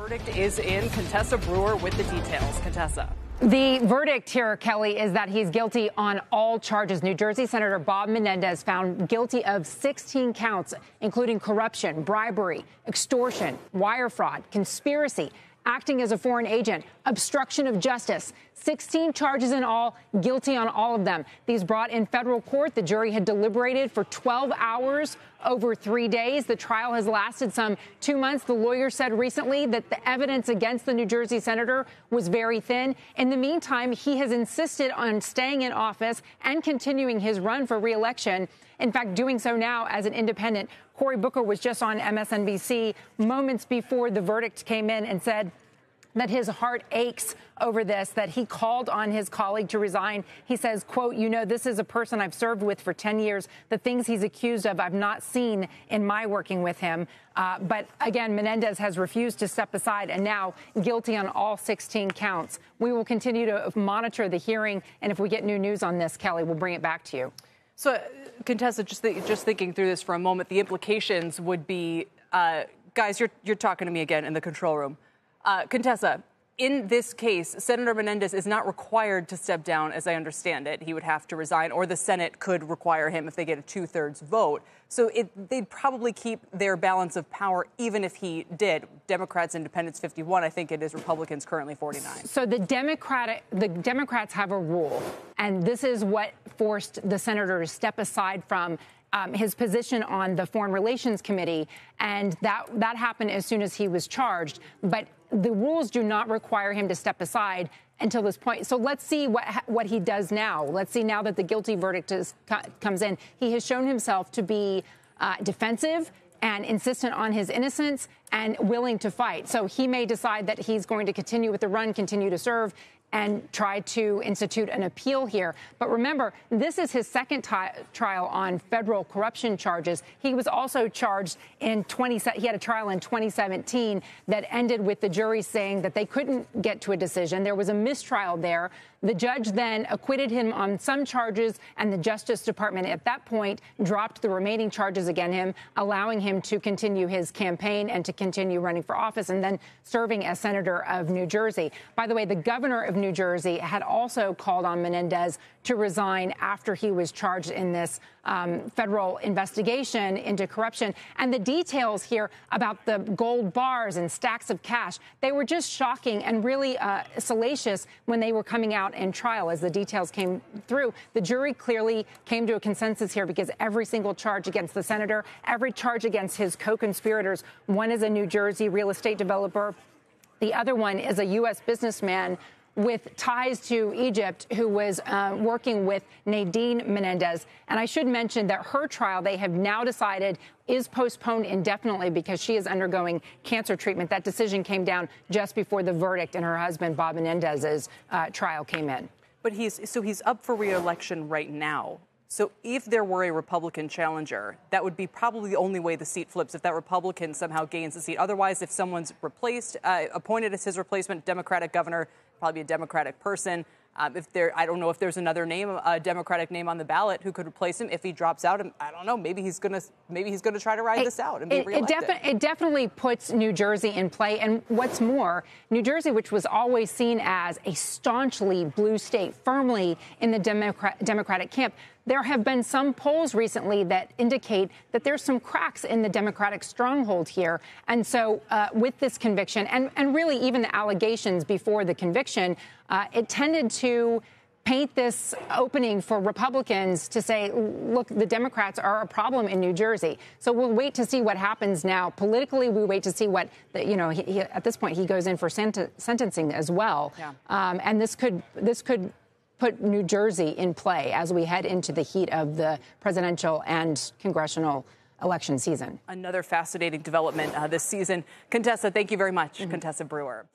Verdict is in. Contessa Brewer with the details. Contessa. The verdict here, Kelly, is that he's guilty on all charges. New Jersey Senator Bob Menendez found guilty of 16 counts, including corruption, bribery, extortion, wire fraud, conspiracy, acting as a foreign agent, obstruction of justice. 16 charges in all, guilty on all of them. These brought in federal court. The jury had deliberated for 12 hours over 3 days. The trial has lasted some 2 months. The lawyer said recently that the evidence against the New Jersey senator was very thin. In the meantime, he has insisted on staying in office and continuing his run for re-election. In fact, doing so now as an independent. Cory Booker was just on MSNBC moments before the verdict came in and said that his heart aches over this, that he called on his colleague to resign. He says, quote, "You know, this is a person I've served with for 10 years. The things he's accused of, I've not seen in my working with him." But again, Menendez has refused to step aside and now guilty on all 16 counts. We will continue to monitor the hearing. And if we get new news on this, Kelly, we'll bring it back to you. So, Contessa, just thinking through this for a moment, the implications would be, guys, you're talking to me again in the control room. Contessa, in this case, Senator Menendez is not required to step down, as I understand it. He would have to resign, or the Senate could require him if they get a 2/3 vote. So they'd probably keep their balance of power even if he did. Democrats, independents 51. I think it is Republicans currently 49. So the Democrats have a rule, and this is what forced the senator to step aside from his position on the Foreign Relations Committee, and that happened as soon as he was charged. But the rules do not require him to step aside until this point. So let's see what he does now. Let's see now that the guilty verdict comes in. He has shown himself to be defensive and insistent on his innocence and willing to fight. So he may decide that he's going to continue with the run, continue to serve, and try to institute an appeal here. But remember, this is his second trial on federal corruption charges. He was also charged he had a trial in 2017 that ended with the jury saying that they couldn't get to a decision. There was a mistrial there. The judge then acquitted him on some charges, and the Justice Department at that point dropped the remaining charges against him, allowing him to continue his campaign and to continue running for office and then serving as senator of New Jersey. By the way, the governor of New Jersey had also called on Menendez to resign after he was charged in this federal investigation into corruption. And the details here about the gold bars and stacks of cash, they were just shocking and really salacious when they were coming out in trial as the details came through. The jury clearly came to a consensus here because every single charge against the senator, every charge against his co-conspirators, one is a New Jersey real estate developer, the other one is a U.S. businessman with ties to Egypt who was working with Nadine Menendez. And I should mention that her trial, they have now decided, is postponed indefinitely because she is undergoing cancer treatment. That decision came down just before the verdict in her husband, Bob Menendez's trial came in. But he's up for re-election right now. So if there were a Republican challenger, that would be probably the only way the seat flips, if that Republican somehow gains the seat. Otherwise, if someone's appointed as his replacement, Democratic governor, probably a Democratic person. I don't know if there's another name, a Democratic name on the ballot who could replace him if he drops out. I don't know. Maybe he's going to try to ride this out and be reelected. It definitely puts New Jersey in play. And what's more, New Jersey, which was always seen as a staunchly blue state, firmly in the Democratic camp, there have been some polls recently that indicate that there's some cracks in the Democratic stronghold here. And so with this conviction and really even the allegations before the conviction, it tended to paint this opening for Republicans to say, look, the Democrats are a problem in New Jersey. So we'll wait to see what happens now. Politically, we wait to see what, at this point, he goes in for sentencing as well. Yeah. And this could put New Jersey in play as we head into the heat of the presidential and congressional election season. Another fascinating development this season. Contessa, thank you very much. Contessa Brewer.